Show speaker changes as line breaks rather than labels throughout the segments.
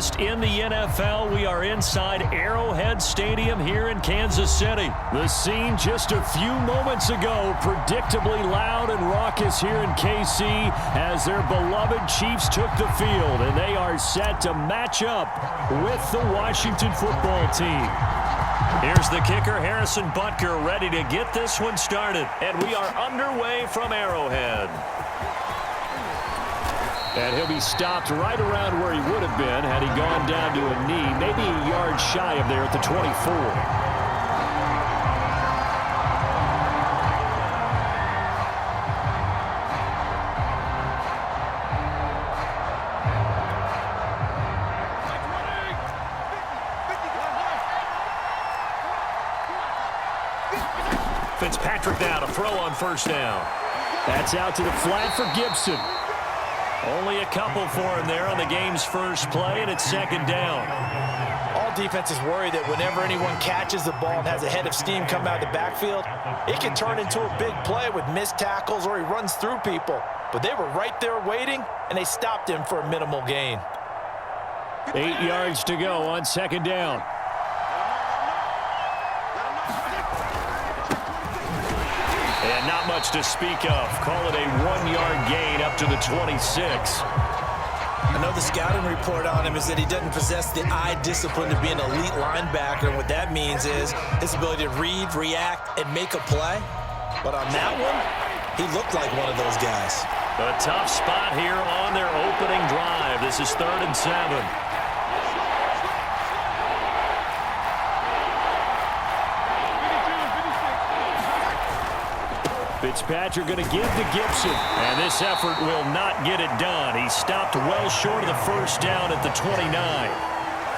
latest in the NFL. We are inside Arrowhead Stadium here in Kansas City. The scene just a few moments ago, predictably loud and raucous here in KC as their beloved Chiefs took the field, and they are set to match up with the Washington football team. Here's the kicker, Harrison Butker, ready to get this one started, and we are underway from Arrowhead. And he'll be stopped right around where he would have been had he gone down to a knee, maybe a yard shy of there at the 24. Fitzpatrick now to throw on first down. That's out to the flat for Gibson. Only a couple for him there on the game's first play, and it's second down.
All defenses worry that whenever anyone catches the ball and has a head of steam come out of the backfield, it can turn into a big play with missed tackles or he runs through people. But they were right there waiting, and they stopped him for a minimal gain.
8 yards to go on second down. And not much to speak of. Call it a 1-yard gain up to the 26.
I know the scouting report on him is that he doesn't possess the eye discipline to be an elite linebacker. And what that means is his ability to read, react, and make a play. But on that one, he looked like one of those guys.
A tough spot here on their opening drive. This is 3rd and 7. Fitzpatrick going to give to Gibson, and this effort will not get it done. He stopped well short of the first down at the 29.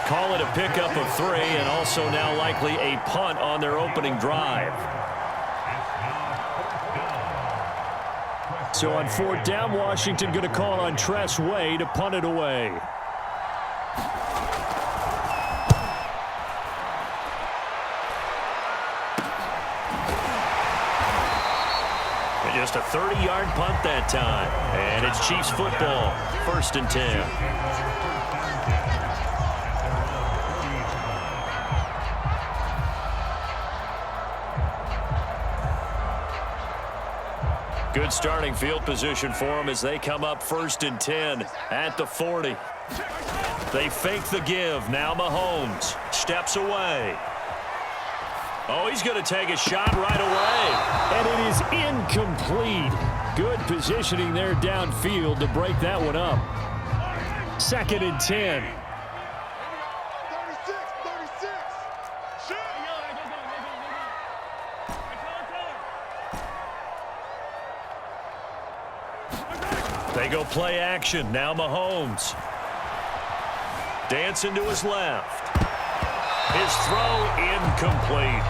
Call it a pickup of 3, and also now likely a punt on their opening drive. So on 4th down, Washington going to call on Tress Way to punt it away. Just a 30-yard punt that time. And it's Chiefs football. 1st and 10. Good starting field position for them as they come up 1st and 10 at the 40. They fake the give. Now Mahomes steps away. Oh, he's going to take a shot right away. And it is incomplete. Good positioning there downfield to break that one up. 2nd and 10. They go play action. Now Mahomes. Dancing to his left. His throw incomplete.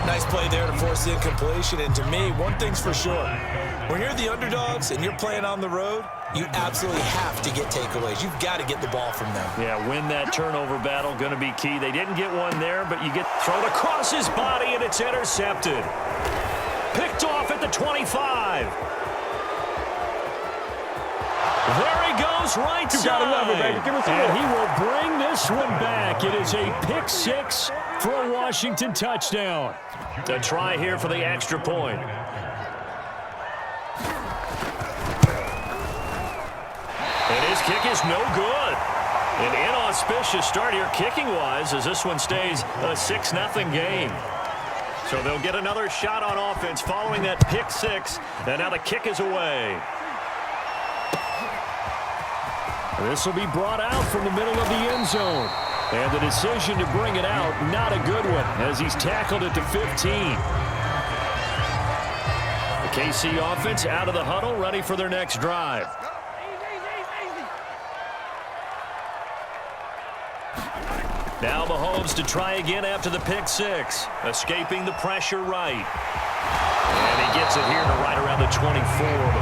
Nice play there to force the incompletion. And to me, one thing's for sure. When you're the underdogs and you're playing on the road, you absolutely have to get takeaways. You've got to get the ball from them.
Yeah, win that turnover battle, going to be key. They didn't get one there, but you get thrown across his body, and it's intercepted. Picked off at the 25. There he goes, right side. And he will bring this one back. It is a pick 6 for a Washington touchdown. To try here for the extra point. And his kick is no good. An inauspicious start here kicking-wise as this one stays a 6-0 game. So they'll get another shot on offense following that pick 6. And now the kick is away. This will be brought out from the middle of the end zone. And the decision to bring it out, not a good one, as he's tackled at the 15. The KC offense out of the huddle, ready for their next drive. Now Mahomes to try again after the pick 6. Escaping the pressure right. And he gets it here to right around the 24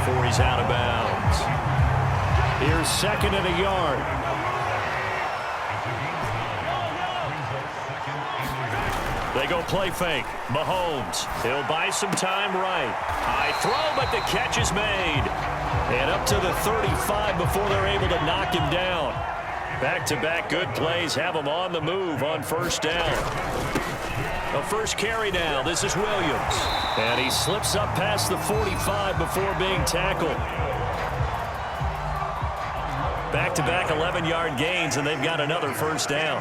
before he's out of bounds. Here's 2nd and a yard. They go play fake. Mahomes. He'll buy some time right. High throw, but the catch is made. And up to the 35 before they're able to knock him down. Back-to-back good plays have him on the move on first down. A first carry now. This is Williams. And he slips up past the 45 before being tackled. Back-to-back 11-yard gains, and they've got another first down.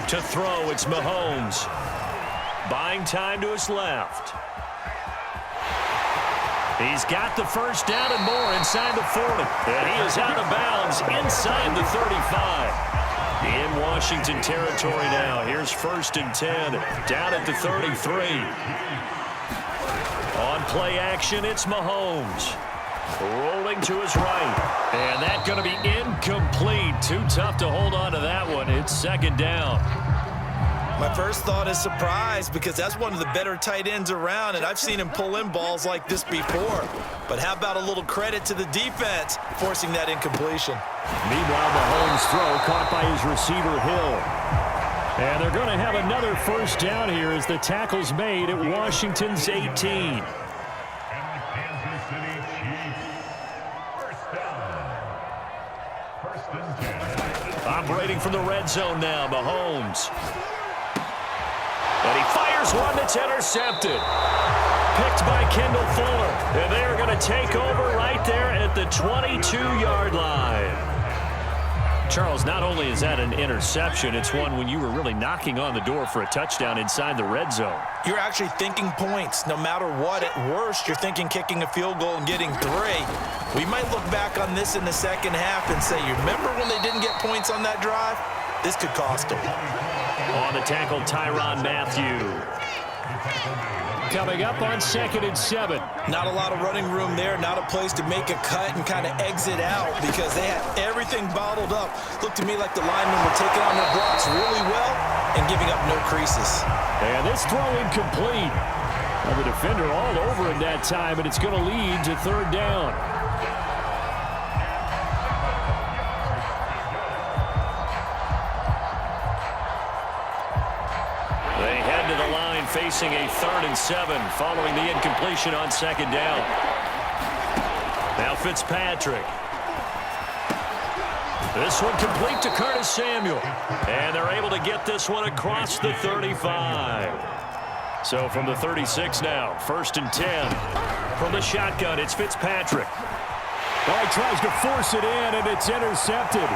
To throw, it's Mahomes. Buying time to his left. He's got the first down and more inside the 40. And he is out of bounds inside the 35. In Washington territory now. Here's 1st and 10. Down at the 33. On play action, it's Mahomes. Rolling to his right. And that's going to be incomplete. Too tough to hold on to that one. It's 2nd down.
My first thought is surprise, because that's one of the better tight ends around, and I've seen him pull in balls like this before. But how about a little credit to the defense forcing that incompletion?
Meanwhile, Mahomes' throw caught by his receiver, Hill. And they're going to have another first down here as the tackle's made at Washington's 18. Operating from the red zone now, Mahomes. And he fires one that's intercepted. Picked by Kendall Fuller. And they're going to take over right there at the 22-yard line. Charles, not only is that an interception, it's one when you were really knocking on the door for a touchdown inside the red zone.
You're actually thinking points. No matter what, at worst, you're thinking kicking a field goal and getting 3. We might look back on this in the second half and say, you remember when they didn't get points on that drive? This could cost them.
On the tackle, Tyrann Mathieu. Coming up on 2nd and 7.
Not a lot of running room there, not a place to make a cut and kind of exit out because they had everything bottled up. Looked to me like the linemen were taking on their blocks really well and giving up no creases.
And this throw incomplete. Well, the defender all over in that time, and it's going to lead to 3rd down. They head to the line facing a 3rd and 7 following the incompletion on 2nd down. Now Fitzpatrick. This one complete to Curtis Samuel. And they're able to get this one across the 35. So from the 36 now, 1st and 10. From the shotgun, it's Fitzpatrick. Oh, he tries to force it in, and it's intercepted.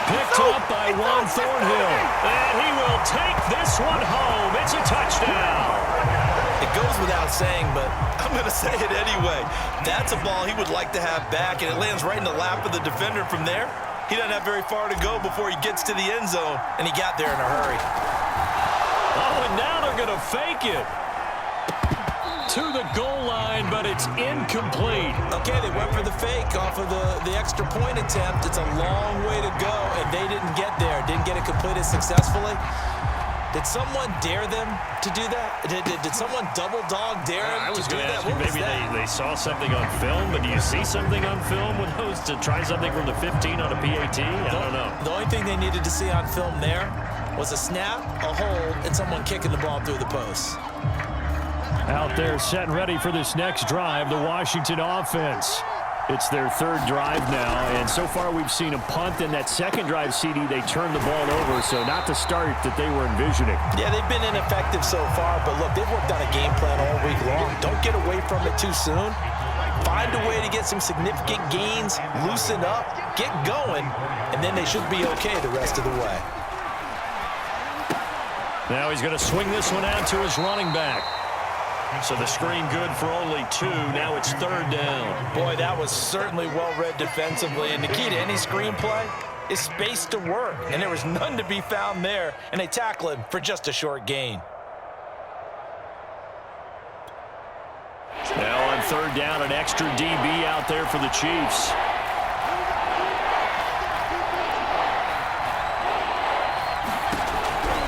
Picked up by Juan Thornhill. And he will take this one home. It's a touchdown.
It goes without saying, but I'm going to say it anyway. That's a ball he would like to have back, and it lands right in the lap of the defender from there. He doesn't have very far to go before he gets to the end zone, and he got there in a hurry.
Oh, and now they're going to fake it to the goal line, but it's incomplete.
Okay, they went for the fake off of the extra point attempt. It's a long way to go, and they didn't get there. Didn't get it completed successfully. Did someone dare them to do that? Did someone double dog dare them to do that?
Maybe they saw something on film, but do you see something on film with those to try something from the 15 on a PAT? I don't know.
The only thing they needed to see on film there was a snap, a hold, and someone kicking the ball through the posts.
Out there set and ready for this next drive, the Washington offense. It's their 3rd drive now, and so far we've seen a punt. In that 2nd drive, CD, they turned the ball over, so not the start that they were envisioning.
Yeah, they've been ineffective so far, but look, they've worked on a game plan all week long. Don't get away from it too soon. Find a way to get some significant gains, loosen up, get going, and then they should be okay the rest of the way.
Now he's going to swing this one out to his running back. So the screen good for only 2. Now it's 3rd down.
Boy, that was certainly well-read defensively. And the key to any screenplay is space to work. And there was none to be found there. And they tackle him for just a short gain.
Now on 3rd down, an extra DB out there for the Chiefs.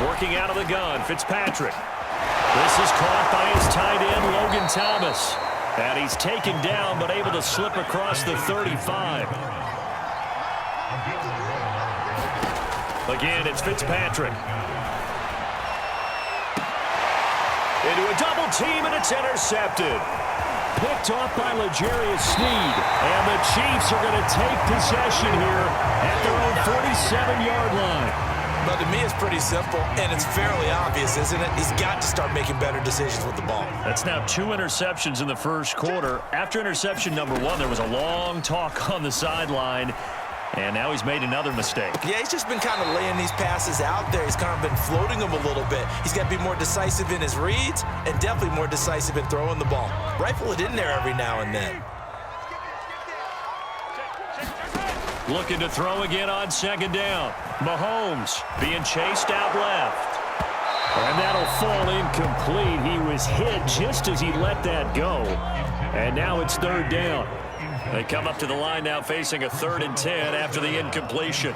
Working out of the gun, Fitzpatrick. This is caught by his tight end, Logan Thomas. And he's taken down, but able to slip across the 35. Again, it's Fitzpatrick. Into a double team, and it's intercepted. Picked off by L'Jarius Sneed. And the Chiefs are going to take possession here at their own 47-yard line.
But to me, it's pretty simple, and it's fairly obvious, isn't it? He's got to start making better decisions with the ball.
That's now 2 interceptions in the first quarter. After interception number 1, there was a long talk on the sideline, and now he's made another mistake.
Yeah, he's just been kind of laying these passes out there. He's kind of been floating them a little bit. He's got to be more decisive in his reads and definitely more decisive in throwing the ball. Rifle it in there every now and then.
Looking to throw again on second down. Mahomes being chased out left. And that'll fall incomplete. He was hit just as he let that go. And now it's third down. They come up to the line now facing a 3rd and 10 after the incompletion.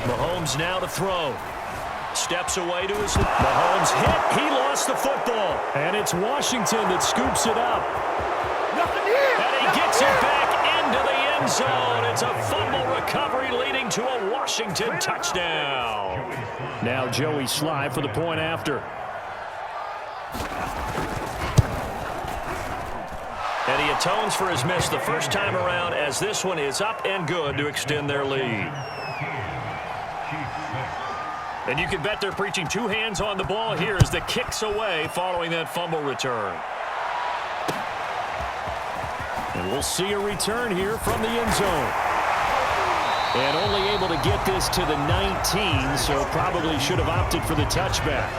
Mahomes now to throw. Steps away to his... Mahomes hit. He lost the football. And it's Washington that scoops it up. And he gets it back into the end zone. It's a fumble recovery leading to a Washington touchdown. Now Joey Sly for the point after. And he atones for his miss the first time around as this one is up and good to extend their lead. And you can bet they're preaching 2 hands on the ball here as the kick's away following that fumble return. And we'll see a return here from the end zone. And only able to get this to the 19, so probably should have opted for the touchback.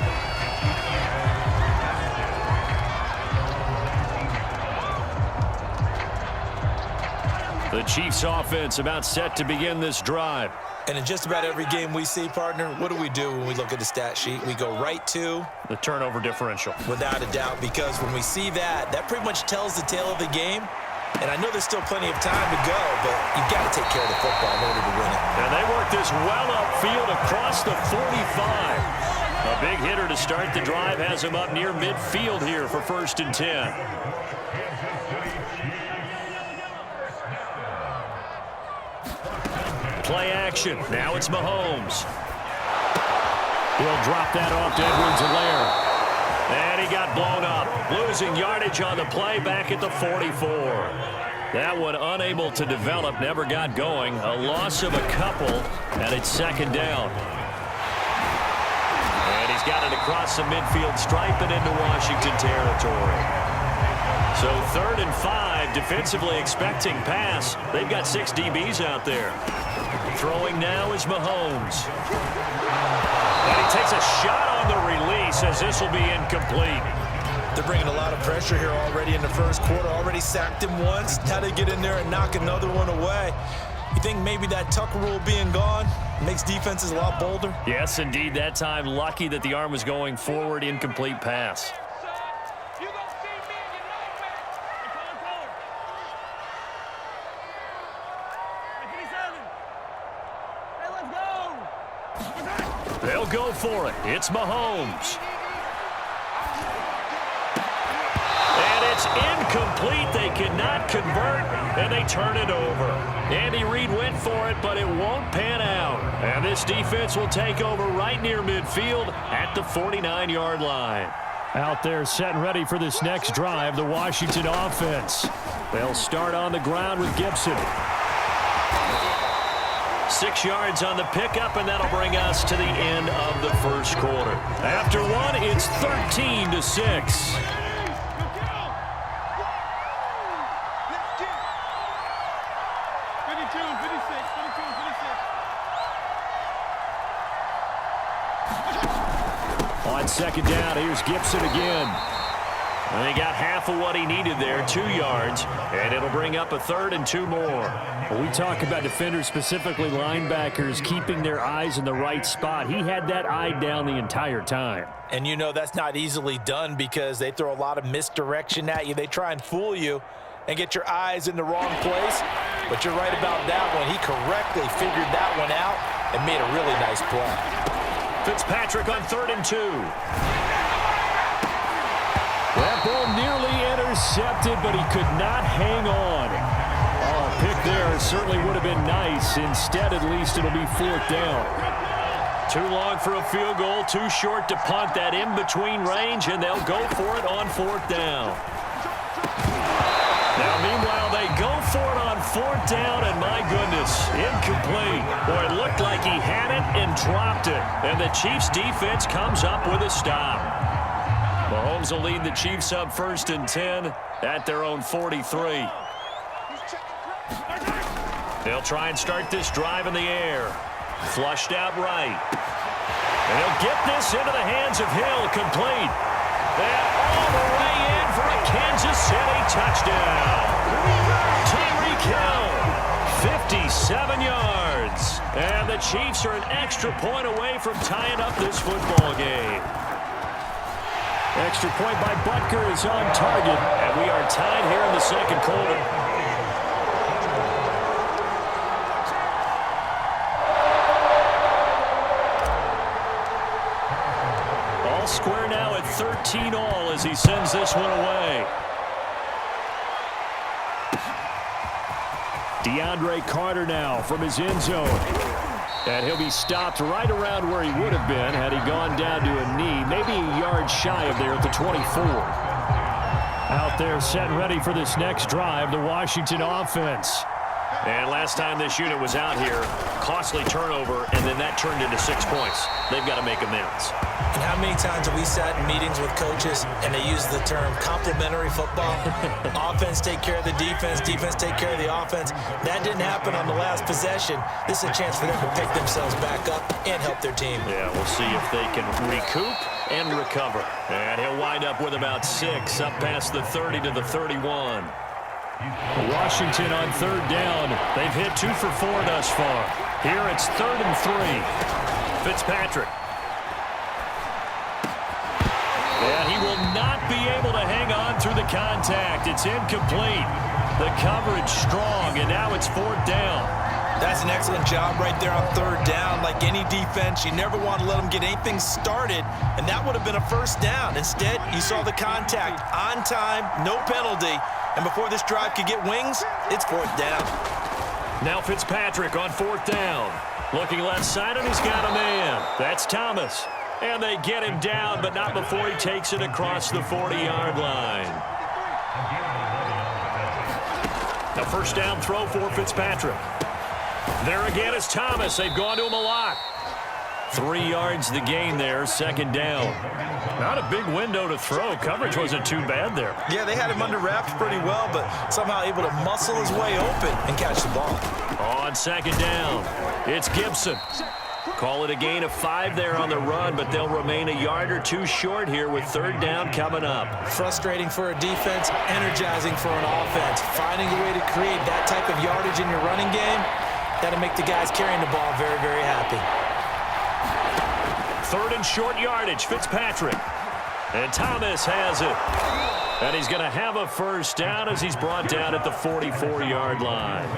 The Chiefs offense about set to begin this drive.
And in just about every game we see, partner, what do when we look at the stat sheet? We go right to
the turnover differential.
Without a doubt, because when we see that, that pretty much tells the tale of the game. And I know there's still plenty of time to go, but you've got to take care of the football in order to win it.
And they work this well upfield across the 45. A big hitter to start the drive has him up near midfield here for 1st and 10. Play action. Now it's Mahomes. He'll drop that off to Edwards-Helaire. And he got blown up. Losing yardage on the play back at the 44. That one unable to develop, never got going. A loss of a couple, and it's 2nd down. And he's got it across the midfield stripe and into Washington territory. So 3rd and 5, defensively expecting pass. They've got 6 DBs out there. Throwing now is Mahomes. And he takes a shot on the release as this will be incomplete.
They're bringing a lot of pressure here already in the first quarter. Already sacked him once. Now they get in there and knock another one away. You think maybe that Tucker rule being gone makes defenses a lot bolder?
Yes, indeed. That time, lucky that the arm was going forward. Incomplete pass. They'll go for it. It's Mahomes. And it's incomplete. They cannot convert, and they turn it over. Andy Reid went for it, but it won't pan out. And this defense will take over right near midfield at the 49-yard line. Out there set and ready for this next drive, the Washington offense. They'll start on the ground with Gibson. 6 yards on the pickup, and that'll bring us to the end of the first quarter. After one, it's 13-6. On second down, here's Gibson again. And he got half of what he needed there, 2 yards, and it'll bring up a 3rd and 2 more. When we talk about defenders, specifically linebackers, keeping their eyes in the right spot, he had that eye down the entire time.
And you know that's not easily done because they throw a lot of misdirection at you. They try and fool you and get your eyes in the wrong place. But you're right about that one. He correctly figured that one out and made a really nice play.
Fitzpatrick on 3rd and 2. That ball nearly intercepted, but he could not hang on. Oh, a pick there certainly would have been nice. Instead, at least it'll be 4th down. Too long for a field goal, too short to punt. That in-between range, and they'll go for it on 4th down. Now, meanwhile, they go for it on fourth down, and my goodness, incomplete. Boy, it looked like he had it and dropped it. And the Chiefs' defense comes up with a stop. Mahomes will lead the Chiefs up 1st and 10 at their own 43. They'll try and start this drive in the air. Flushed out right. And he'll get this into the hands of Hill, complete. And all the way in for a Kansas City touchdown. Tyreek Hill, 57 yards. And the Chiefs are an extra point away from tying up this football game. Extra point by Butker is on target, and we are tied here in the second quarter. All square now at 13 all as he sends this one away. DeAndre Carter now from his end zone. And he'll be stopped right around where he would have been had he gone down to a knee, maybe a yard shy of there at the 24. Out there set and ready for this next drive, the Washington offense. And last time this unit was out here, costly turnover, and then that turned into 6 points. They've got to make amends.
And how many times have we sat in meetings with coaches and they use the term complementary football? Offense take care of the defense, defense take care of the offense. That didn't happen on the last possession. This is a chance for them to pick themselves back up and help their team.
Yeah, we'll see if they can recoup and recover. And he'll wind up with about 6, up past the 30 to the 31. Washington on third down. They've hit 2 for 4 thus far. Here it's 3rd and 3. Fitzpatrick. And he will not be able to hang on through the contact. It's incomplete. The coverage strong, and now it's 4th down.
That's an excellent job right there on 3rd down. Like any defense, you never want to let them get anything started, and that would have been a 1st down. Instead, you saw the contact on time, no penalty, and before this drive could get wings, it's 4th down.
Now Fitzpatrick on 4th down. Looking left side, and he's got a man. That's Thomas. And they get him down, but not before he takes it across the 40-yard line. A 1st down throw for Fitzpatrick. There again is Thomas. They've gone to him a lot. 3 yards the gain there, 2nd down. Not a big window to throw. Coverage wasn't too bad there.
Yeah, they had him under wraps pretty well, but somehow able to muscle his way open and catch the ball.
On 2nd down, it's Gibson. Call it a gain of 5 there on the run, but they'll remain a yard or 2 short here with 3rd down coming up.
Frustrating for a defense, energizing for an offense. Finding a way to create that type of yardage in your running game, that'll make the guys carrying the ball very, very happy.
3rd and short yardage, Fitzpatrick. And Thomas has it. And he's going to have a 1st down as he's brought down at the 44-yard line.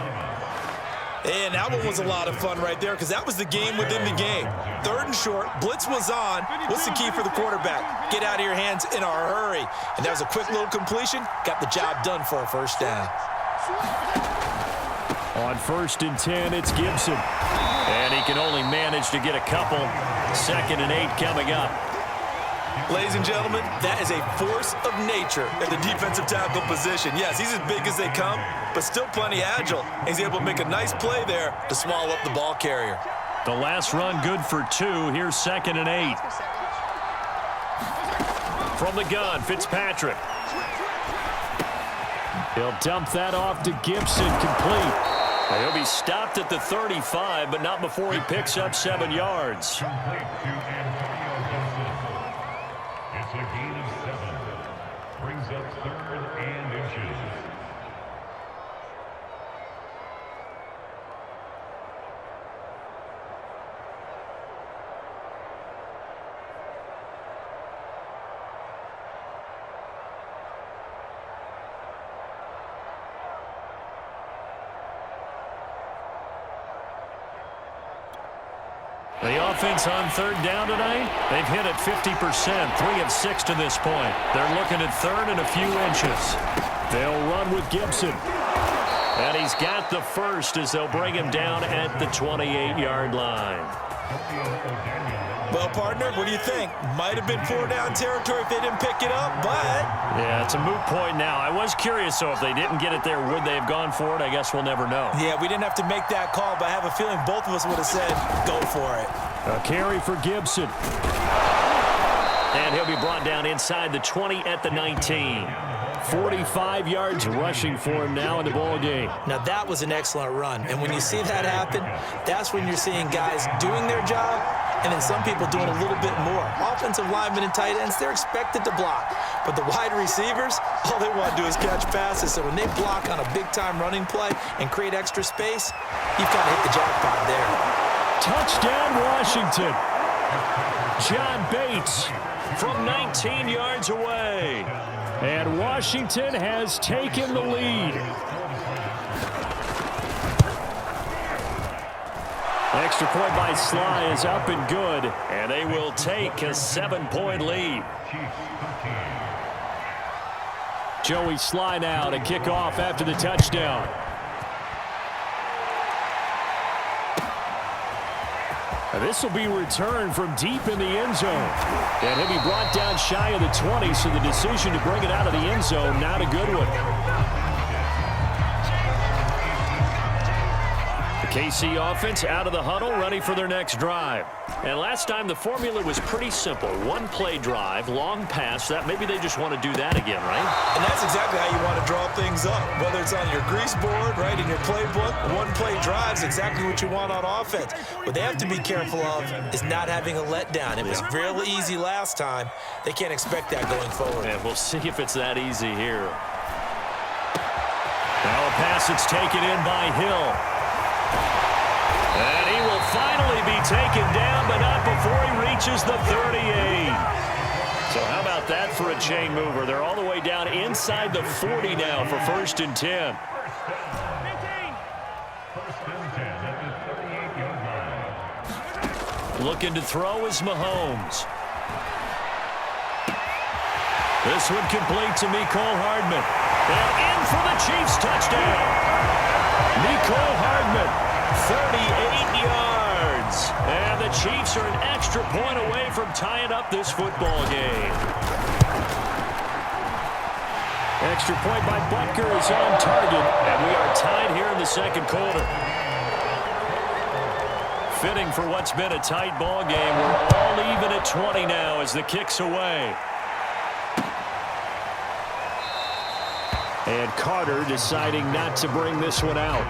And that one was a lot of fun right there because that was the game within the game. 3rd and short, blitz was on. What's the key for the quarterback? Get out of your hands in a hurry. And that was a quick little completion. Got the job done for a 1st down.
On 1st and 10, it's Gibson. And he can only manage to get a couple. 2nd and 8 coming up.
Ladies and gentlemen, that is a force of nature at the defensive tackle position. Yes, he's as big as they come, but still plenty agile. He's able to make a nice play there to swallow up the ball carrier.
The last run good for 2. Here's 2nd and 8. From the gun, Fitzpatrick. He'll dump that off to Gibson, complete. He'll be stopped at the 35, but not before he picks up 7 yards.
It's a gain of 7. Brings up 3rd and inches.
The offense on 3rd down tonight, they've hit it 50%, 3 of 6 to this point. They're looking at 3rd and a few inches. They'll run with Gibson. And he's got the 1st as they'll bring him down at the 28-yard line.
Well, partner, what do you think? Might have been 4-down territory if they didn't pick it up, but...
Yeah, it's a moot point now. I was curious, so if they didn't get it there, would they have gone for it? I guess we'll never know.
Yeah, we didn't have to make that call, but I have a feeling both of us would have said, go for it.
A carry for Gibson. And he'll be brought down inside the 20 at the 19. 45 yards rushing for him now in the ball game.
Now, that was an excellent run. And when you see that happen, that's when you're seeing guys doing their job and then some people doing a little bit more. Offensive linemen and tight ends, they're expected to block. But the wide receivers, all they want to do is catch passes. So when they block on a big-time running play and create extra space, you've got to hit the jackpot there.
Touchdown, Washington. John Bates from 19 yards away. And Washington has taken the lead. Extra point by Sly is up and good, and they will take a 7-point lead. Joey Sly now to kick off after the touchdown. This will be returned from deep in the end zone. And he'll be brought down shy of the 20, so the decision to bring it out of the end zone, not a good one. The KC offense out of the huddle, ready for their next drive. And last time the formula was pretty simple. One-play drive, long pass. That maybe they just want to do that again, right?
And that's exactly how you want to draw things up. Whether it's on your grease board, right, in your playbook, one-play drive's exactly what you want on offense. What they have to be careful of is not having a letdown. It was real easy last time. They can't expect that going forward.
And we'll see if it's that easy here. Now a pass that's taken in by Hill. And he will finally be taken down, but not before he reaches the 38. So how about that for a chain mover? They're all the way down inside the 40 now for 1st and 10. Looking to throw is Mahomes. This one complete to Mecole Hardman. And in for the Chiefs touchdown. Mecole Hardman, 38 yards. And the Chiefs are an extra point away from tying up this football game. Extra point by Butker is on target. And we are tied here in the second quarter. Fitting for what's been a tight ball game. We're all even at 20 now as the kick's away. And Carter deciding not to bring this one out.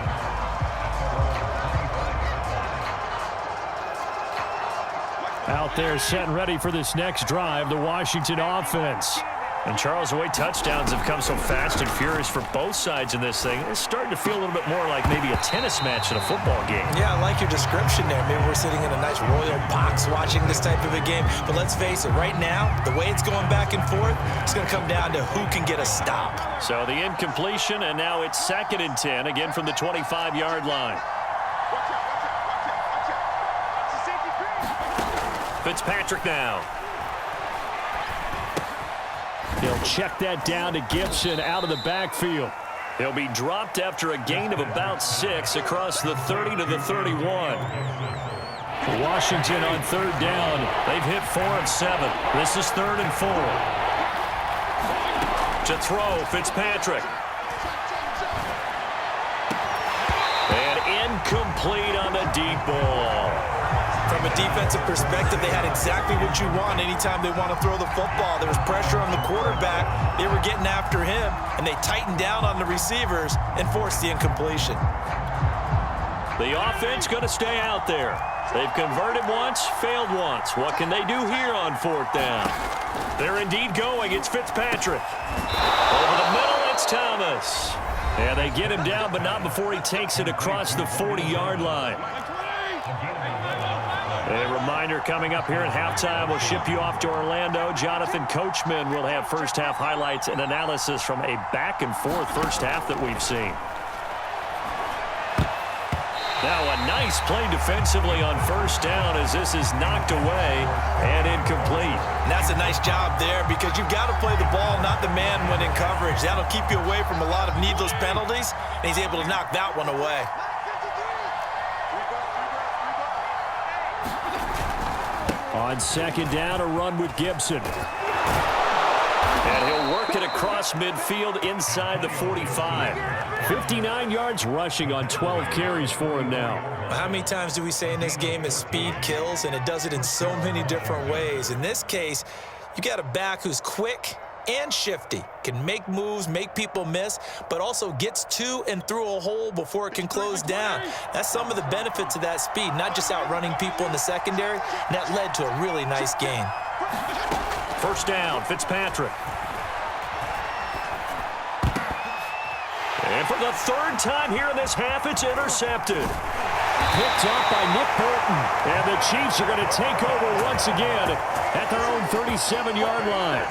Out there set and ready for this next drive, the Washington offense. And Charles, the way touchdowns have come so fast and furious for both sides in this thing, it's starting to feel a little bit more like maybe a tennis match in a football game. Yeah, I like your description there. Maybe we're sitting in a nice royal box watching this type of a game. But let's face it, right now, the way it's going back and forth, it's going to come down to who can get a stop. So the incompletion, and now it's 2nd and 10, again from the 25-yard line. Fitzpatrick now. He'll check that down to Gibson out of the backfield. He'll be dropped after a gain of about 6 across the 30 to the 31. Washington on 3rd down. They've hit 4 of 7. This is 3rd and 4. To throw, Fitzpatrick. And incomplete on the deep ball. From a defensive perspective, they had exactly what you want anytime they want to throw the football. There was pressure on the quarterback. They were getting after him, and they tightened down on the receivers and forced the incompletion. The offense going to stay out there. They've converted once, failed once. What can they do here on 4th down? They're indeed going. It's Fitzpatrick. Over the middle, it's Thomas. Yeah, they get him down, but not before he takes it across the 40-yard line. A reminder coming up here at halftime, we'll ship you off to Orlando. Jonathan Coachman will have first-half highlights and analysis from a back-and-forth first half that we've seen. Now a nice play defensively on 1st down as this is knocked away and incomplete. And that's a nice job there because you've got to play the ball, not the man when in coverage. That'll keep you away from a lot of needless penalties, and he's able to knock that one away. On second down, a run with Gibson. And he'll work it across midfield inside the 45. 59 yards rushing on 12 carries for him now.
How many times do we say in this game that speed kills, and it does it in so many different ways? In this case, you got a back who's quick and shifty, can make moves, make people miss, but also gets to and through a hole before it can close down. That's some of the benefits of that speed, not just outrunning people in the secondary, and that led to a really nice gain.
First down, Fitzpatrick. And for the third time here in this half, it's intercepted. Picked up by Nick Bolton. And the Chiefs are going to take over once again at their own 37-yard line.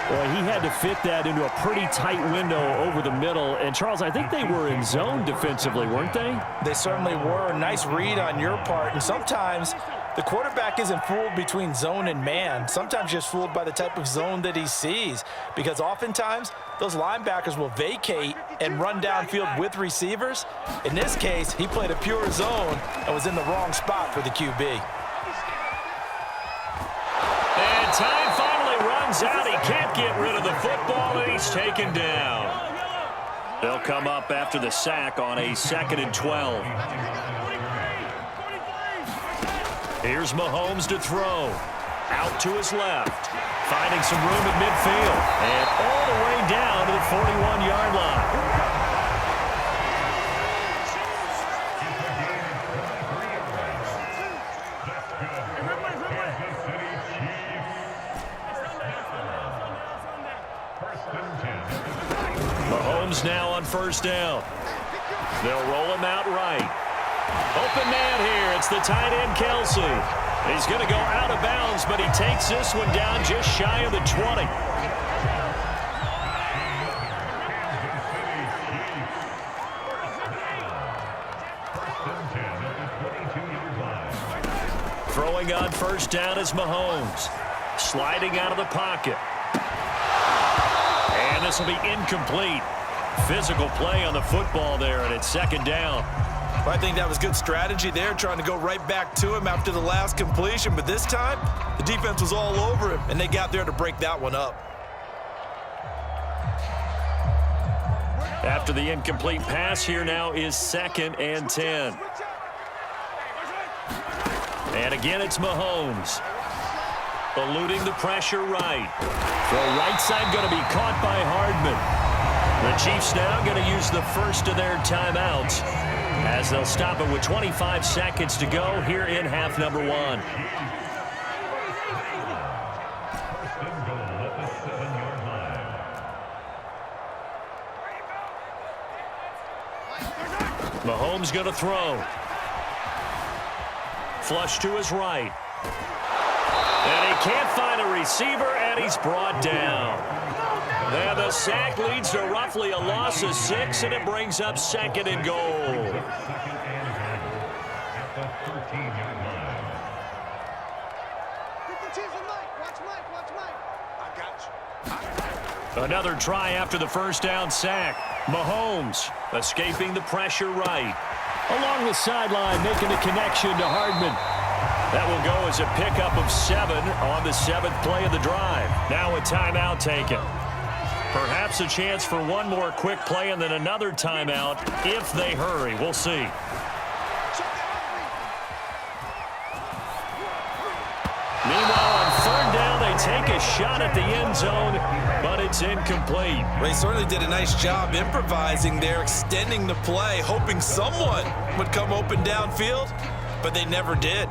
Boy, he had to fit that into a pretty tight window over the middle. And, Charles, I think they were in zone defensively, weren't they?
They certainly were. Nice read on your part. And sometimes the quarterback isn't fooled between zone and man. Sometimes just fooled by the type of zone that he sees. Because oftentimes, those linebackers will vacate and run downfield with receivers. In this case, he played a pure zone and was in the wrong spot for the QB.
And time finally runs out. He can't get rid of the football, and he's taken down. They'll come up after the sack on a 2nd and 12. Here's Mahomes to throw. Out to his left. Finding some room at midfield. And all the way down to the 41-yard line. Mahomes now on first down. They'll roll him out right. Open man here. It's the tight end, Kelsey. He's going to go out of bounds, but he takes this one down just shy of the 20. Throwing on first down is Mahomes. Sliding out of the pocket. And this will be incomplete. Physical play on the football there, and it's second down.
I think that was good strategy there, trying to go right back to him after the last completion. But this time, the defense was all over him, and they got there to break that one up.
After the incomplete pass, here now is 2nd and 10. And again, it's Mahomes. Eluding the pressure right. The right side going to be caught by Hardman. The Chiefs now going to use the first of their timeouts, as they'll stop it with 25 seconds to go here in half number 1. Mahomes going to throw. Flush to his right. And he can't find a receiver, and he's brought down. And the sack leads to roughly a loss of 6, and it brings up 2nd and goal. Another try after the first down sack. Mahomes escaping the pressure right. Along the sideline, making the connection to Hardman. That will go as a pickup of 7 on the 7th play of the drive. Now a timeout taken. Perhaps a chance for one more quick play and then another timeout if they hurry. We'll see. Meanwhile, on third down, they take a shot at the end zone, but it's incomplete.
They certainly did a nice job improvising there, extending the play, hoping someone would come open downfield, but they never did.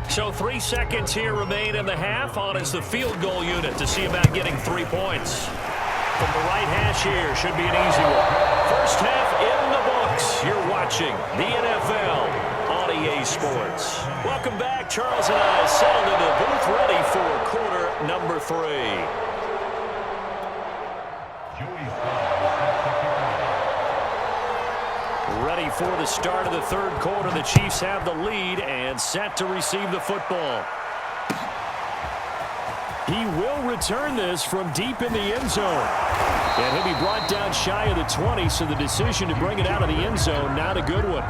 So 3 seconds here remain in the half. On is the field goal unit to see about getting 3 points. From the right hash here, should be an easy one. First half in the books. You're watching the NFL on EA Sports. Welcome back. Charles and I settled into the booth, ready for quarter number 3. Ready for the start of the third quarter. The Chiefs have the lead and set to receive the football. He will return this from deep in the end zone. And he'll be brought down shy of the 20, so the decision to bring it out of the end zone, not a good one.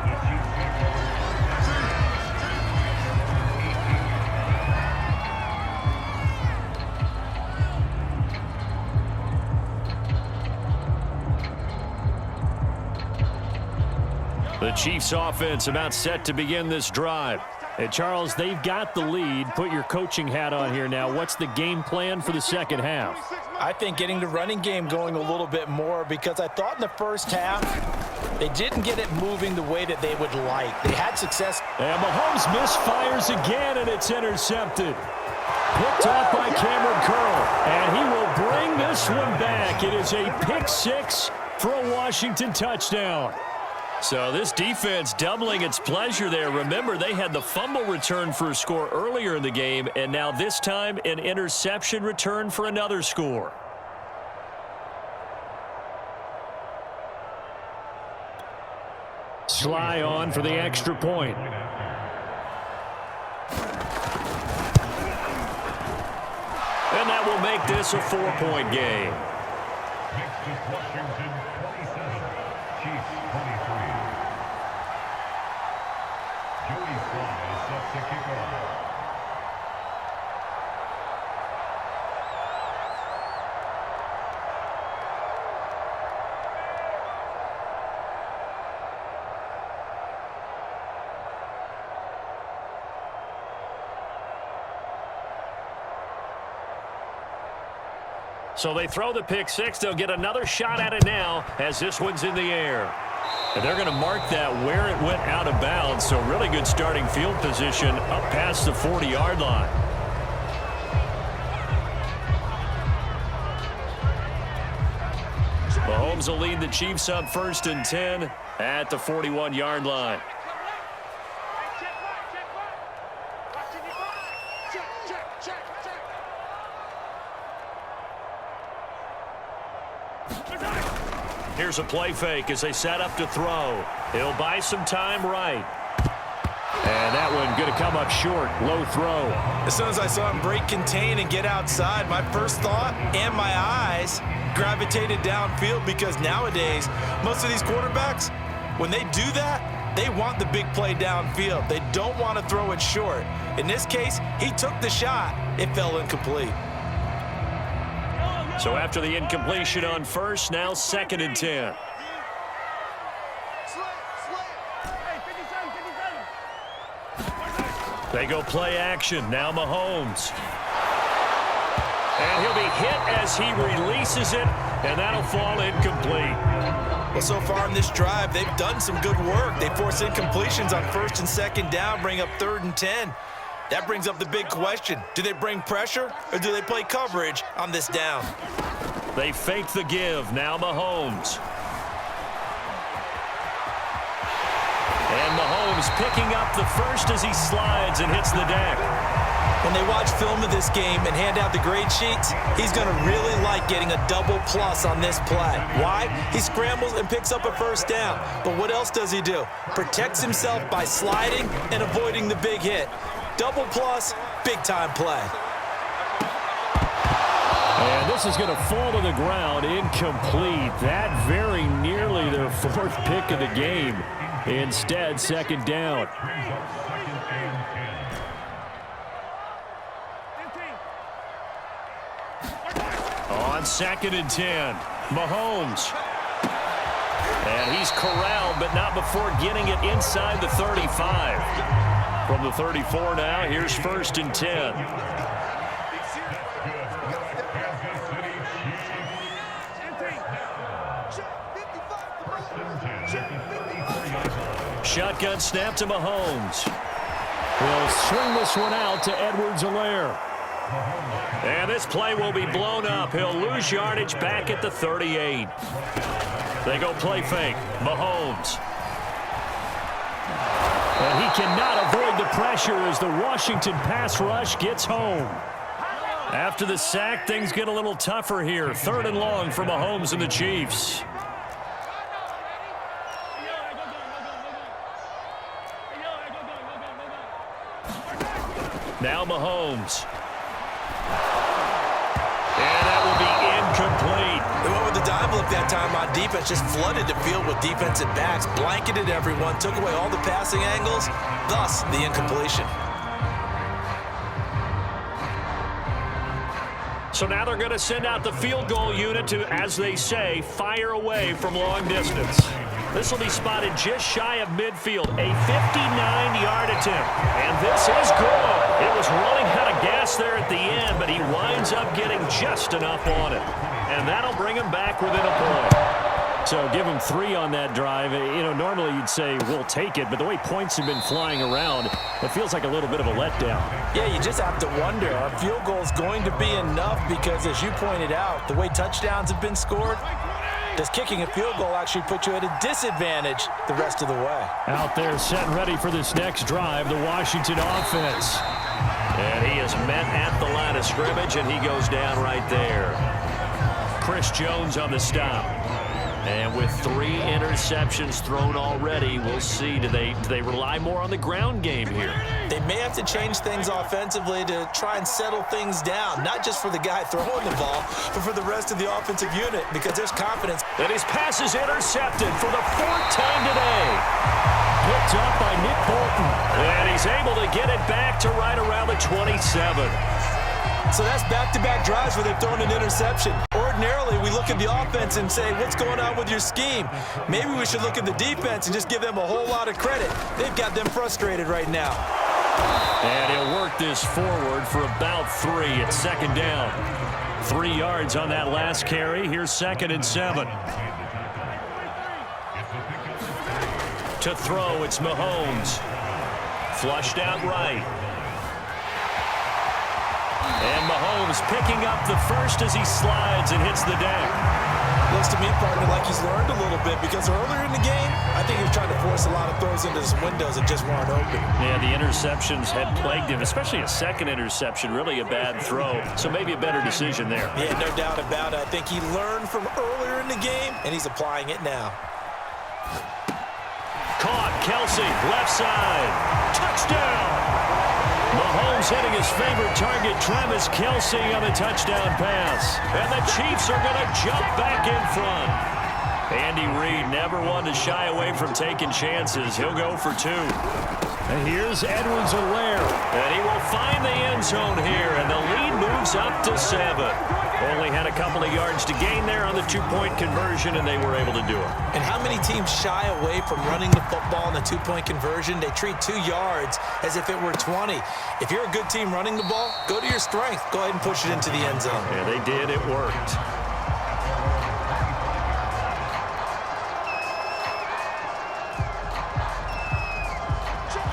Chiefs offense about set to begin this drive. And Charles, they've got the lead. Put your coaching hat on here now. What's the game plan for the second half?
I think getting the running game going a little bit more, because I thought in the first half they didn't get it moving the way that they would like. They had success.
And Mahomes misfires again, and it's intercepted. Picked off by Cameron Curl, and he will bring this one back. It is a pick six for a Washington touchdown. So this defense doubling its pleasure there. Remember, they had the fumble return for a score earlier in the game, and now this time an interception return for another score. Sly on for the extra point. And that will make this a 4-point game.
Next is Washington 27, Chiefs 23. Joey Sly is set to kick off.
So they throw the pick six. They'll get another shot at it now as this one's in the air. And they're going to mark that where it went out of bounds. So really good starting field position up past the 40-yard line. Mahomes will lead the Chiefs up 1st and 10 at the 41-yard line. Here's a play fake as they set up to throw. He'll buy some time right. And that one going to come up short. Low throw.
As soon as I saw him break contain and get outside, my first thought and my eyes gravitated downfield, because nowadays, most of these quarterbacks, when they do that, they want the big play downfield. They don't want to throw it short. In this case, he took the shot. It fell incomplete.
So after the incompletion on first, now 2nd and 10. They go play action. Now Mahomes. And he'll be hit as he releases it, and that'll fall incomplete.
Well, so far in this drive, they've done some good work. They force incompletions on 1st and 2nd down, bring up 3rd and 10. That brings up the big question. Do they bring pressure, or do they play coverage on this down?
They fake the give. Now Mahomes. And Mahomes picking up the first as he slides and hits the deck.
When they watch film of this game and hand out the grade sheets, he's going to really like getting a double plus on this play. Why? He scrambles and picks up a 1st down. But what else does he do? Protects himself by sliding and avoiding the big hit. Double plus, big-time play.
And this is going to fall to the ground, incomplete. That very nearly their 4th pick of the game. Instead, 2nd down. On 2nd and 10, Mahomes. And he's corralled, but not before getting it inside the 35. From the 34 now, here's 1st and 10. Shotgun snap to Mahomes. He'll swing this one out to Edwards-Helaire. And this play will be blown up. He'll lose yardage back at the 38. They go play fake. Mahomes. And he cannot avoid the pressure as the Washington pass rush gets home. After the sack, things get a little tougher here. 3rd and long for Mahomes and the Chiefs. Now Mahomes. And that will be incomplete.
They went with the dive look that time on defense, just flooded the field with defensive backs, blanketed everyone, took away all the passing angles, thus the incompletion.
So now they're going to send out the field goal unit to, as they say, fire away from long distance. This will be spotted just shy of midfield. A 59-yard attempt. And this is good. It was running out of gas there at the end, but he winds up getting just enough on it. And that'll bring him back within a point. So give him 3 on that drive. You know, normally you'd say we'll take it, but the way points have been flying around, it feels like a little bit of a letdown.
Yeah, you just have to wonder, a field goal is going to be enough because, as you pointed out, the way touchdowns have been scored, does kicking a field goal actually put you at a disadvantage the rest of the way?
Out there set and ready for this next drive, the Washington offense. And he is met at the line of scrimmage, and he goes down right there. Chris Jones on the stop. And with 3 interceptions thrown already, we'll see. Do they rely more on the ground game here?
They may have to change things offensively to try and settle things down, not just for the guy throwing the ball, but for the rest of the offensive unit, because there's confidence.
And his pass is intercepted for the 4th time today. Picked up by Nick Bolton. And he's able to get it back to right around the 27.
So that's back-to-back drives where they've thrown an interception. Ordinarily, we look at the offense and say, what's going on with your scheme? Maybe we should look at the defense and just give them a whole lot of credit. They've got them frustrated right now.
And he'll work this forward for about 3 at 2nd down. 3 yards on that last carry. Here's 2nd and 7. To throw, it's Mahomes. Flushed out right. And Mahomes picking up the first as he slides and hits the deck.
Looks to me, partner, like he's learned a little bit because earlier in the game, I think he was trying to force a lot of throws into some windows that just weren't open.
Yeah, the interceptions had plagued him, especially a second interception, really a bad throw. So maybe a better decision there.
Yeah, no doubt about it. I think he learned from earlier in the game, and he's applying it now.
Caught, Kelsey, left side. Touchdown! Mahomes hitting his favorite target, Travis Kelsey, on the touchdown pass. And the Chiefs are going to jump back in front. Andy Reid never one to shy away from taking chances. He'll go for 2. And here's Edwards-Helaire. And he will find the end zone here, and the lead moves up to 7. Only had a couple of yards to gain there on the 2-point conversion, and they were able to do it.
And how many teams shy away from running the football in the 2-point conversion? They treat 2 yards as if it were 20. If you're a good team running the ball, go to your strength. Go ahead and push it into the end zone.
Yeah, they did. It worked.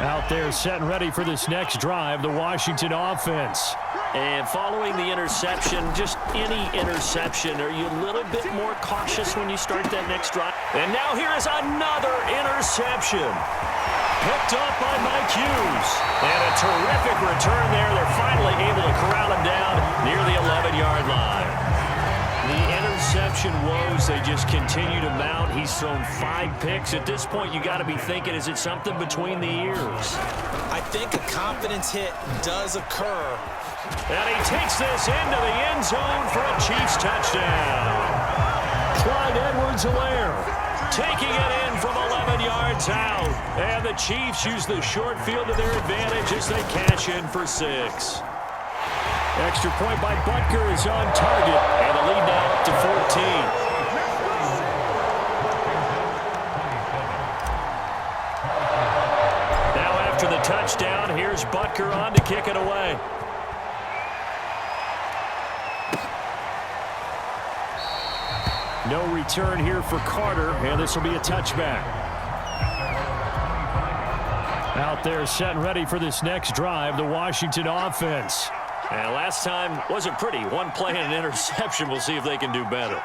Out there set and ready for this next drive, the Washington offense. And following the interception, just any interception, are you a little bit more cautious when you start that next drive? And now here is another interception. Picked up by Mike Hughes. And a terrific return there. They're finally able to corral him down near the 11-yard line. The interception woes, they just continue to mount. He's thrown 5 picks. At this point, you got to be thinking, is it something between the ears?
I think a confidence hit does occur.
And he takes this into the end zone for a Chiefs touchdown. Clyde Edwards-Helaire taking it in from 11 yards out. And the Chiefs use the short field to their advantage as they cash in for 6. Extra point by Butker is on target, and the lead now up to 14. Now after the touchdown, here's Butker on to kick it away. No return here for Carter, and this will be a touchback. Out there set and ready for this next drive, the Washington offense. And last time wasn't pretty. 1 play and an interception. We'll see if they can do better.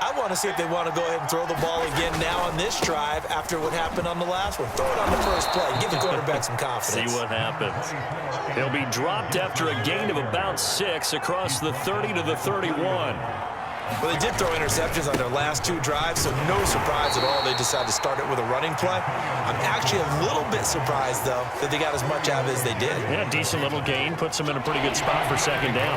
I want to see if they want to go ahead and throw the ball again now on this drive after what happened on the last one. Throw it on the first play. Give the quarterback some confidence.
See what happens. They'll be dropped after a gain of about 6 across the 30 to the 31.
Well, they did throw interceptions on their last 2 drives, so no surprise at all they decided to start it with a running play. I'm actually a little bit surprised, though, that they got as much out of it as they did.
Yeah, decent little gain. Puts them in a pretty good spot for 2nd down.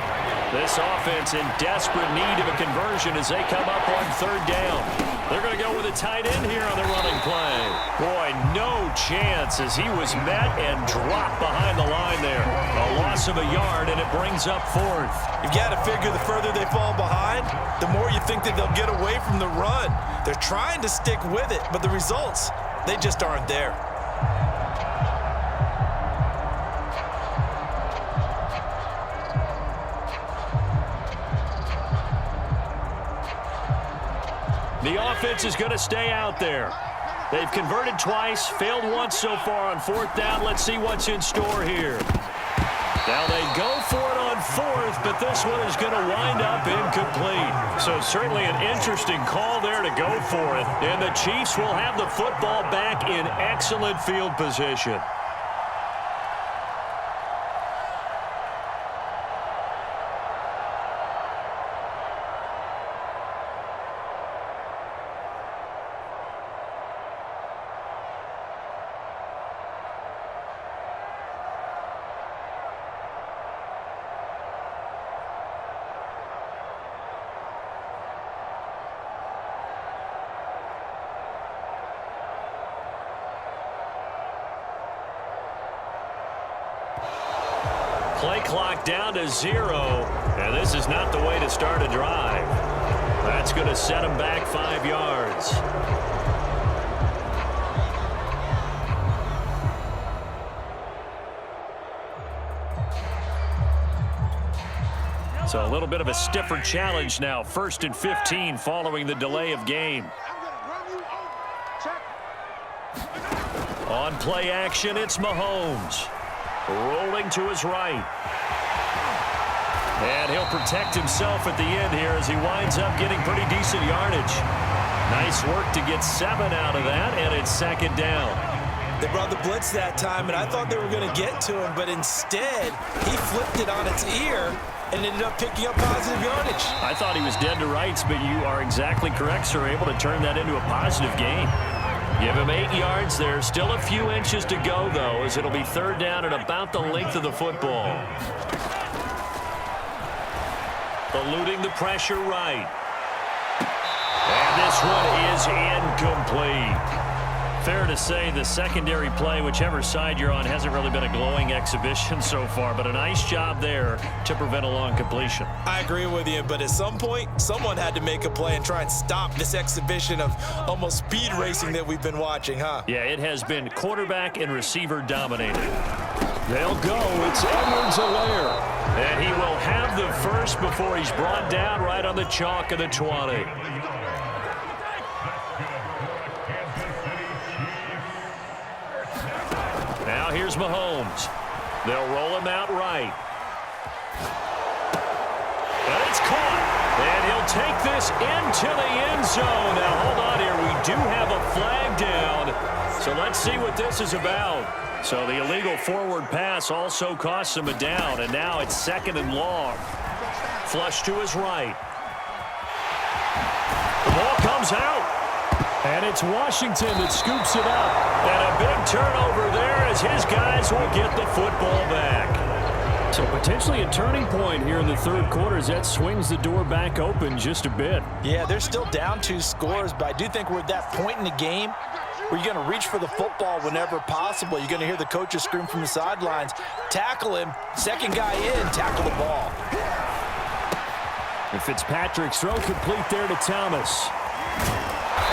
This offense in desperate need of a conversion as they come up on 3rd down. They're going to go with a tight end here on the running play. Boy, no chance as he was met and dropped behind the line there. A loss loss of a yard, and it brings up fourth.
You've got to figure the further they fall behind, the more you think that they'll get away from the run. They're trying to stick with it, but the results, they just aren't there.
The offense is going to stay out there. They've converted twice, failed once so far on fourth down. Let's see what's in store here. Now they go for it on fourth, but this one is going to wind up incomplete. So certainly an interesting call there to go for it. And the Chiefs will have the football back in excellent field position. Play clock down to 0, and this is not the way to start a drive. That's going to set them back 5 yards. So a little bit of a stiffer challenge now. 1st and 15 following the delay of game. On play action, it's Mahomes. Rolling to his right. And he'll protect himself at the end here as he winds up getting pretty decent yardage. Nice work to get 7 out of that, and it's 2nd down.
They brought the blitz that time, and I thought they were going to get to him, but instead, he flipped it on its ear and ended up picking up positive yardage.
I thought he was dead to rights, but you are exactly correct, sir. Able to turn that into a positive gain. Give him 8 yards there. Still a few inches to go, though, as it'll be 3rd down and about the length of the football. Eluding the pressure right. And this one is incomplete. Fair to say the secondary play, whichever side you're on, hasn't really been a glowing exhibition so far, but a nice job there to prevent a long completion.
I agree with you, but at some point, someone had to make a play and try and stop this exhibition of almost speed racing that we've been watching, huh?
Yeah, it has been quarterback and receiver dominated. They'll go. It's Edwards-Helaire. And he will have the first before he's brought down right on the chalk of the 20. Now here's Mahomes. They'll roll him out right. And it's caught. And he'll take this into the end zone. Now, hold on here. We do have a flag down. So let's see what this is about. So the illegal forward pass also costs him a down. And now it's 2nd and long. Flush to his right. The ball comes out. And it's Washington that scoops it up. And a big turnover there as his guys will get the football back. So potentially a turning point here in the 3rd quarter as that swings the door back open just a bit.
Yeah, they're still down 2 scores, but I do think we're at that point in the game where you're going to reach for the football whenever possible. You're going to hear the coaches scream from the sidelines. Tackle him. 2nd guy in. Tackle the ball.
And Fitzpatrick's throw complete there to Thomas.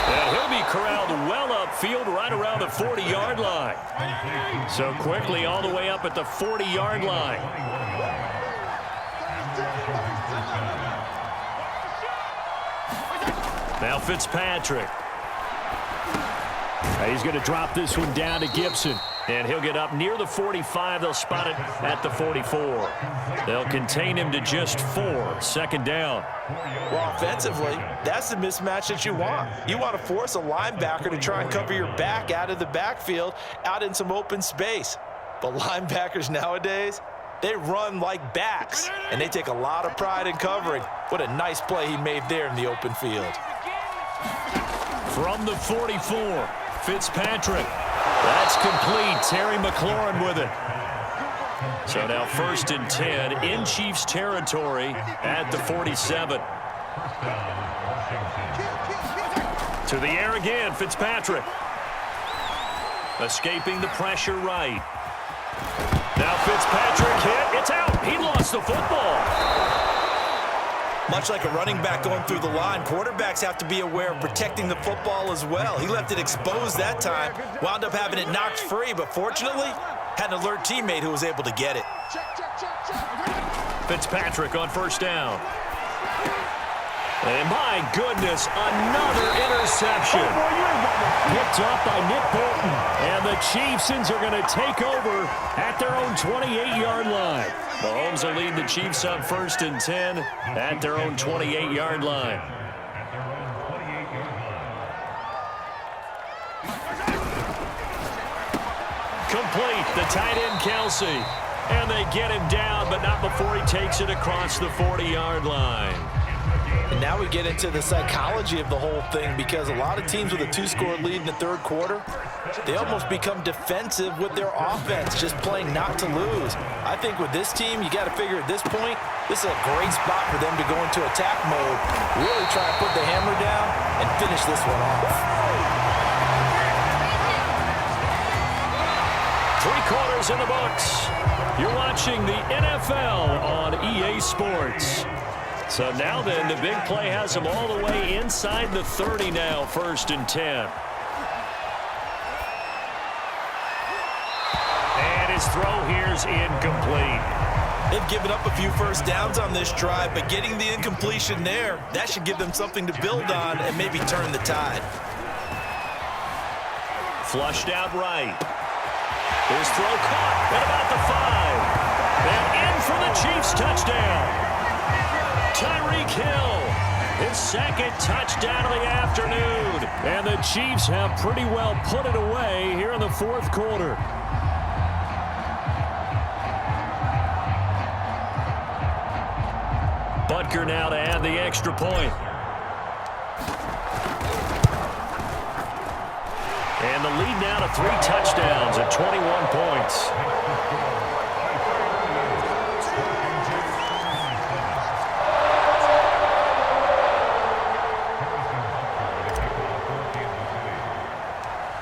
And he'll be corralled well upfield right around the 40-yard line. So quickly all the way up at the 40-yard line. Now Fitzpatrick. He's going to drop this one down to Gibson. And he'll get up near the 45. They'll spot it at the 44. They'll contain him to just 4. 2nd down.
Well, offensively, that's the mismatch that you want. You want to force a linebacker to try and cover your back out of the backfield, out in some open space. But linebackers nowadays, they run like backs, and they take a lot of pride in covering. What a nice play he made there in the open field.
From the 44, Fitzpatrick. That's complete. Terry McLaurin with it. So now 1st and 10 in Chiefs territory at the 47. To the air again, Fitzpatrick. Escaping the pressure right. Now Fitzpatrick hit. It's out. the football.
Much like a running back going through the line, quarterbacks have to be aware of protecting the football as well. He left it exposed that time, wound up having it knocked free, but fortunately, had an alert teammate who was able to get it.
Fitzpatrick on first down. And my goodness, another interception. Picked up by Nick Bolton. And the Chiefs are going to take over at their own 28-yard line. Mahomes will lead the Chiefs up 1st and 10 at their own 28-yard line. Complete, the tight end Kelsey. And they get him down, but not before he takes it across the 40-yard line.
And now we get into the psychology of the whole thing, because a lot of teams with a 2-score lead in the third quarter, they almost become defensive with their offense, just playing not to lose. I think with this team, you got to figure at this point, this is a great spot for them to go into attack mode, really try to put the hammer down and finish this one off.
3 quarters in the books. You're watching the NFL on EA Sports. So now then, the big play has him all the way inside the 30 now, 1st and 10. And his throw here's incomplete.
They've given up a few first downs on this drive, but getting the incompletion there, that should give them something to build on and maybe turn the tide.
Flushed out right. His throw caught at about the 5. And in for the Chiefs touchdown. Tyreek Hill, his 2nd touchdown of the afternoon. And the Chiefs have pretty well put it away here in the 4th quarter. Butker now to add the extra point. And the lead now to 3 touchdowns at 21 points.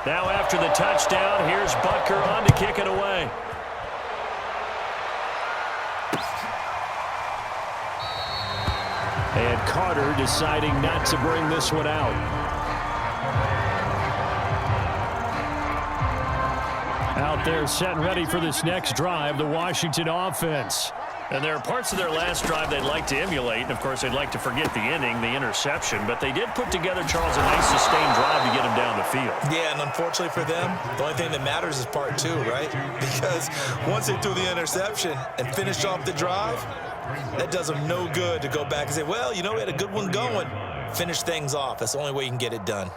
Now after the touchdown, here's Butker on to kick it away. And Carter deciding not to bring this one out. Out there set and ready for this next drive, the Washington offense. And there are parts of their last drive they'd like to emulate. And, of course, they'd like to forget the inning, the interception. But they did put together, Charles, a nice sustained drive to get him down the field.
Yeah, and unfortunately for them, the only thing that matters is part 2, right? Because once they threw the interception and finished off the drive, that does them no good to go back and say, well, you know, we had a good one going. Finish things off. That's the only way you can get it done.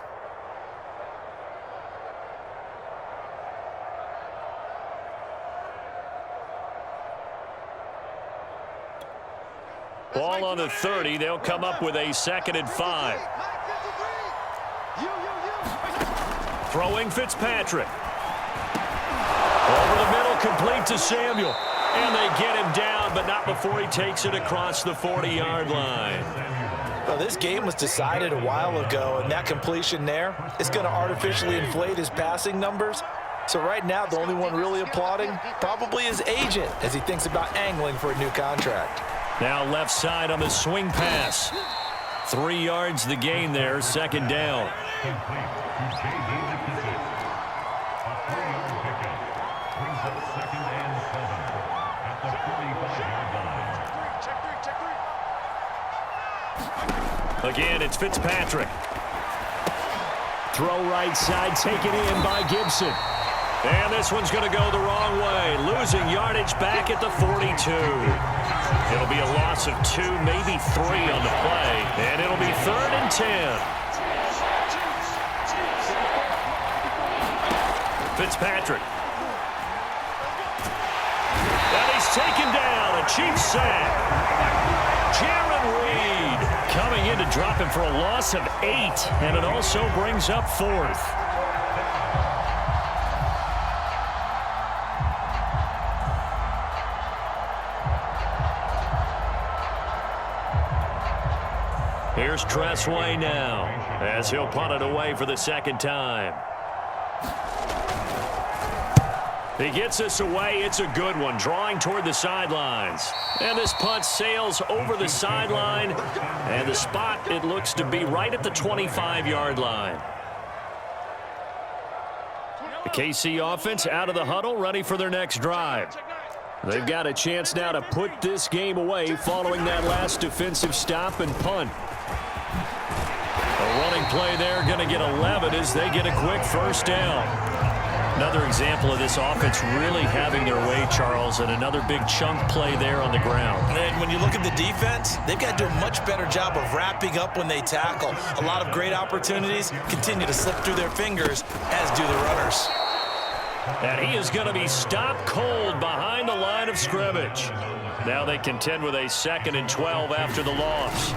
Ball on the 30. They'll come up with a 2nd and 5. Throwing Fitzpatrick. Over the middle, complete to Samuel. And they get him down, but not before he takes it across the 40-yard line.
Well, this game was decided a while ago, and that completion there is going to artificially inflate his passing numbers. So right now, the only one really applauding probably his agent as he thinks about angling for a new contract.
Now left side on the swing pass. 3 yards the gain there, 2nd down. Again, it's Fitzpatrick. Throw right side, taken in by Gibson. And this one's going to go the wrong way. Losing yardage back at the 42. It'll be a loss of 2, maybe 3 on the play. And it'll be 3rd and 10. Fitzpatrick. And he's taken down. A Chiefs sack. Jaron Reed coming in to drop him for a loss of 8. And it also brings up 4th. Here's Tressway now as he'll punt it away for the 2nd time. He gets this away. It's a good one, drawing toward the sidelines. And this punt sails over the sideline. And the spot, it looks to be right at the 25-yard line. The KC offense out of the huddle, ready for their next drive. They've got a chance now to put this game away following that last defensive stop and punt. A running play there, going to get 11 as they get a quick first down. Another example of this offense really having their way, Charles, and another big chunk play there on the ground.
And when you look at the defense, they've got to do a much better job of wrapping up when they tackle. A lot of great opportunities continue to slip through their fingers, as do the runners.
And he is going to be stopped cold behind the line of scrimmage. Now they contend with a 2nd and 12 after the loss.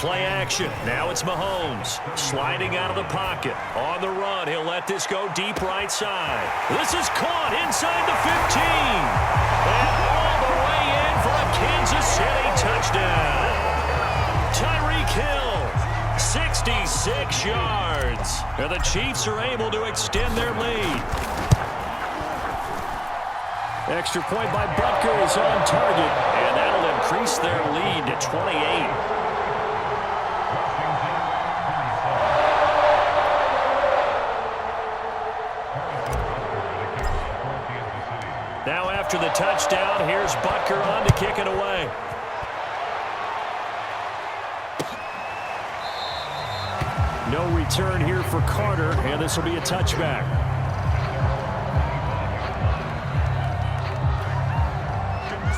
Play action. Now it's Mahomes sliding out of the pocket. On the run, he'll let this go deep right side. This is caught inside the 15. And all the way in for a Kansas City touchdown. Tyreek Hill, 66 yards. And the Chiefs are able to extend their lead. Extra point by Butker is on target. And that'll increase their lead to 28. Now after the touchdown, here's Butker on to kick it away. No return here for Carter, and this will be a touchback.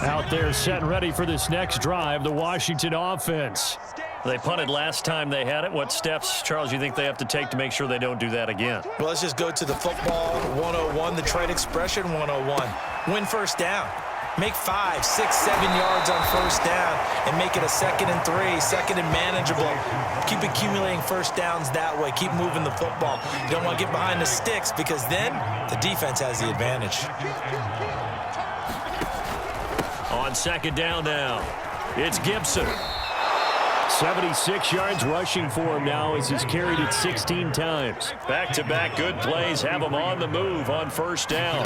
Out there set and ready for this next drive, the Washington offense. They punted last time they had it. What steps, Charles, you think they have to take to make sure they don't do that again?
Well, let's just go to the football 101, the trade expression 101. Win first down. Make 5, 6, 7 yards on first down and make it a 2nd and 3, 2nd and manageable. Keep accumulating first downs that way. Keep moving the football. You don't want to get behind the sticks because then the defense has the advantage.
On 2nd down now, it's Gibson. 76 yards rushing for him now as he's carried it 16 times. Back-to-back good plays have him on the move on first down.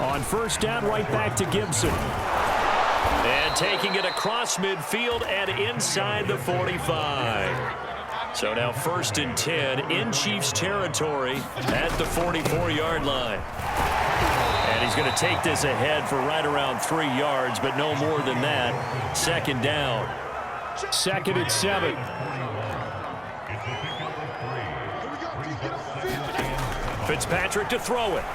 On first down, right back to Gibson. And taking it across midfield and inside the 45. So now 1st and 10 in Chiefs territory at the 44-yard line. And he's going to take this ahead for right around 3 yards, but no more than that. 2nd down. 2nd and 7. Fitzpatrick to throw it.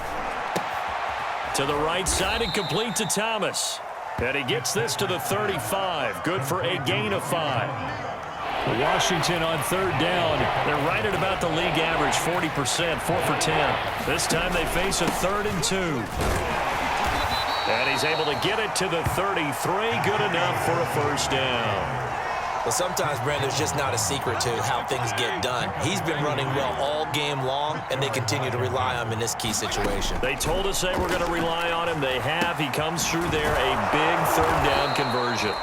To the right side and complete to Thomas. And he gets this to the 35. Good for a gain of 5. Washington on 3rd down. They're right at about the league average, 40%, 4 for 10. This time they face a 3rd and 2. And he's able to get it to the 33. Good enough for a first down.
Well, sometimes, Brandon, there's just not a secret to how things get done. He's been running well all game long, and they continue to rely on him in this key situation.
They told us they were going to rely on him. They have. He comes through there, a big 3rd down conversion.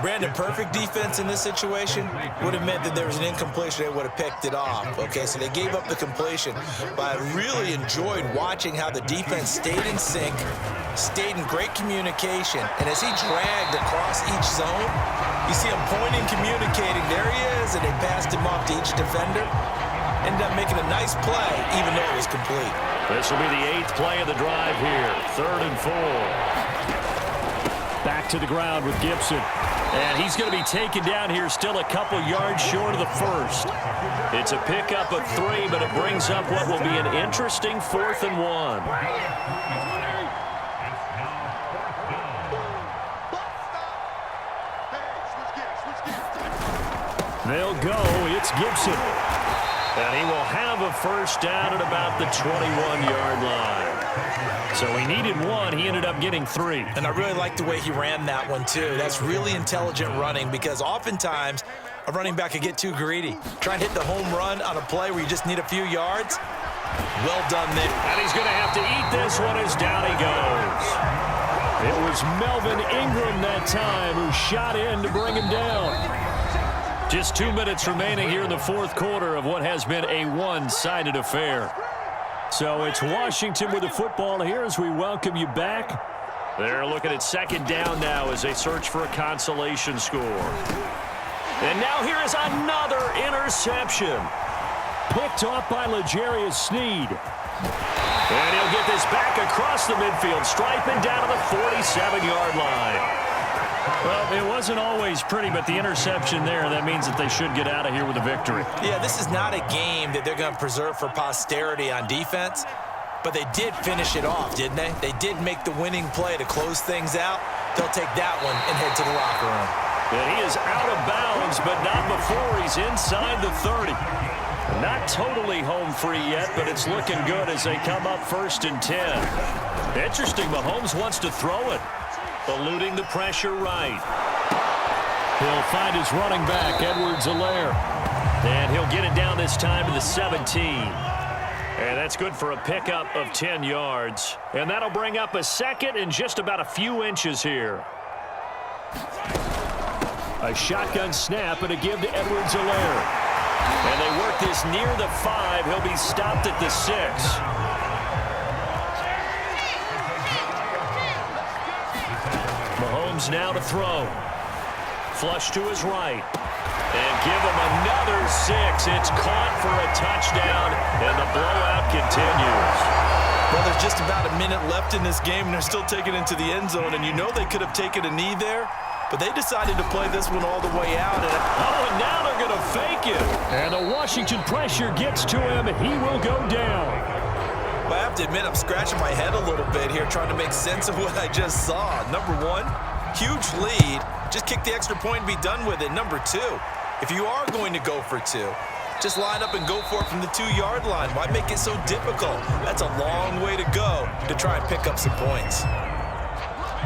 Brandon, perfect defense in this situation would have meant that there was an incompletion. They would have picked it off. Okay, so they gave up the completion. But I really enjoyed watching how the defense stayed in sync, stayed in great communication. And as he dragged across each zone, you see him pointing, communicating. There he is, and they passed him off to each defender. Ended up making a nice play, even though it was complete.
This will be the 8th play of the drive here. 3rd and 4. Back to the ground with Gibson. And he's going to be taken down here still a couple yards short of the 1st. It's a pickup of 3, but it brings up what will be an interesting 4th and 1. They'll go. It's Gibson. And he will have a first down at about the 21-yard line. So he needed 1. He ended up getting 3.
And I really like the way he ran that one, too. That's really intelligent running because oftentimes a running back can get too greedy. Try and hit the home run on a play where you just need a few yards. Well done there.
And he's going to have to eat this one as down he goes. It was Melvin Ingram that time who shot in to bring him down. Just 2 minutes remaining here in the 4th quarter of what has been a one-sided affair. So it's Washington with the football here as we welcome you back. They're looking at second down now as they search for a consolation score. And now here is another interception. Picked off by L'Jarius Sneed. And he'll get this back across the midfield, striping down to the 47-yard line. Well, it wasn't always pretty, but the interception there, that means that they should get out of here with a victory.
Yeah, this is not a game that they're going to preserve for posterity on defense, but they did finish it off, didn't they? They did make the winning play to close things out. They'll take that one and head to the locker room.
And he is out of bounds, but not before he's inside the 30. Not totally home free yet, but it's looking good as they come up 1st and 10. Interesting, Mahomes wants to throw it. Eluding the pressure right. He'll find his running back, Edwards-Helaire. And he'll get it down this time to the 17. And that's good for a pickup of 10 yards. And that'll bring up a second and just about a few inches here. A shotgun snap and a give to Edwards-Helaire. And they work this near the 5. He'll be stopped at the 6. Mahomes now to throw. Flush to his right. And give him another 6. It's caught for a touchdown, and the blowout continues.
Well, there's just about a minute left in this game, and they're still taking it into the end zone. And you know they could have taken a knee there, but they decided to play this one all the way out.
And now they're going to fake it. And the Washington pressure gets to him. He will go down.
Well, I have to admit, I'm scratching my head a little bit here trying to make sense of what I just saw. Number one, huge lead. Just kick the extra point and be done with it. Number two, if you are going to go for 2, just line up and go for it from the 2-yard line. Why make it so difficult? That's a long way to go to try and pick up some points.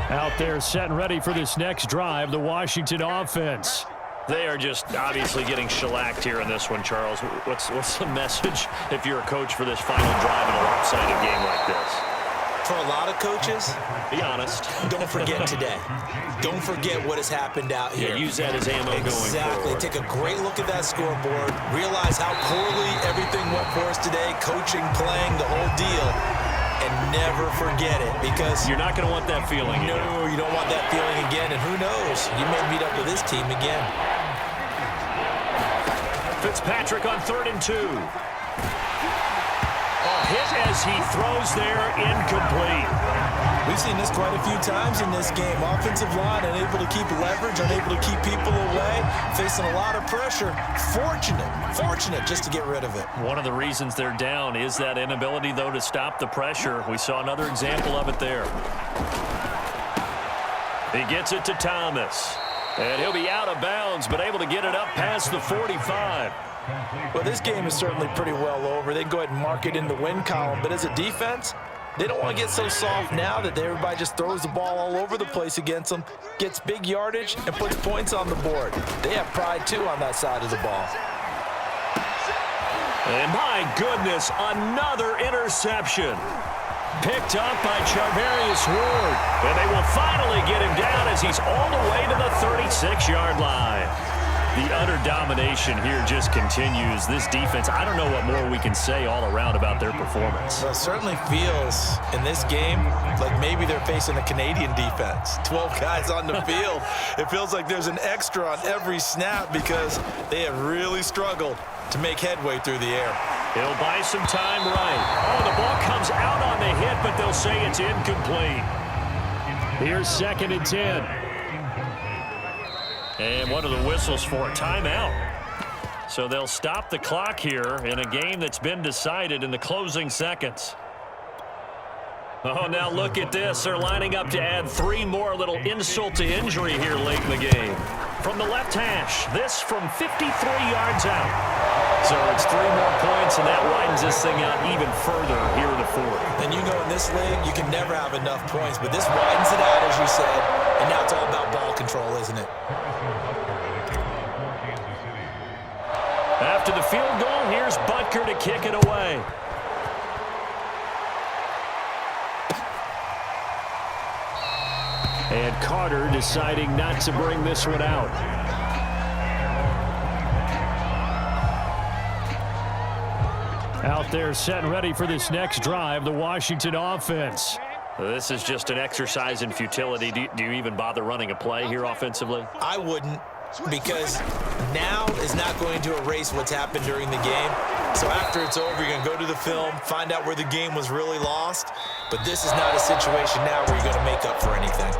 Out there set and ready for this next drive, the Washington offense. They are just obviously getting shellacked here in this one, Charles. What's the message if you're a coach for this final drive in a lopsided game like this?
For a lot of coaches,
be honest.
Don't forget today. Don't forget what has happened out here.
Yeah, use that as ammo going forward.
Exactly. Take a great look at that scoreboard. Realize how poorly everything went for us today. Coaching, playing, the whole deal. And never forget it, because
you're not going to want that feeling again.
No, you don't want that feeling again. And who knows? You may meet up with this team again.
Fitzpatrick on 3rd and 2. Hit as he throws there, incomplete.
We've seen this quite a few times in this game. Offensive line unable to keep leverage, unable to keep people away, facing a lot of pressure. Fortunate just to get rid of it.
One of the reasons they're down is that inability, though, to stop the pressure. We saw another example of it there. He gets it to Thomas. And he'll be out of bounds, but able to get it up past the 45.
Well, this game is certainly pretty well over. They can go ahead and mark it in the win column. But as a defense, they don't want to get so soft now that everybody just throws the ball all over the place against them, gets big yardage, and puts points on the board. They have pride, too, on that side of the ball.
And my goodness, another interception. Picked up by Charvarius Ward. And they will finally get him down as he's all the way to the 36-yard line. The utter domination here just continues. This defense, I don't know what more we can say all around about their performance.
Well, it certainly feels in this game like maybe they're facing a Canadian defense. 12 guys on the field. It feels like there's an extra on every snap because they have really struggled to make headway through the air.
He'll buy some time right. Oh, the ball comes out on the hit, but they'll say it's incomplete. Here's 2nd and 10. And one of the whistles for a timeout. So they'll stop the clock here in a game that's been decided in the closing seconds. Oh, now look at this. They're lining up to add 3 more, little insult to injury here late in the game. From the left hash, this from 53 yards out. So it's 3 more points, and that widens this thing out even further here in the 4th.
And you know in this league, you can never have enough points, but this widens it out, as you said, and now it's all about ball control, isn't it?
After the field goal, here's Butker to kick it away. And Carter deciding not to bring this one out. Out there set and ready for this next drive, the Washington offense.
This is just an exercise in futility. Do you even bother running a play here offensively?
I wouldn't, because now is not going to erase what's happened during the game. So after it's over, you're going to go to the film, find out where the game was really lost. But this is not a situation now where you're going to make up for anything.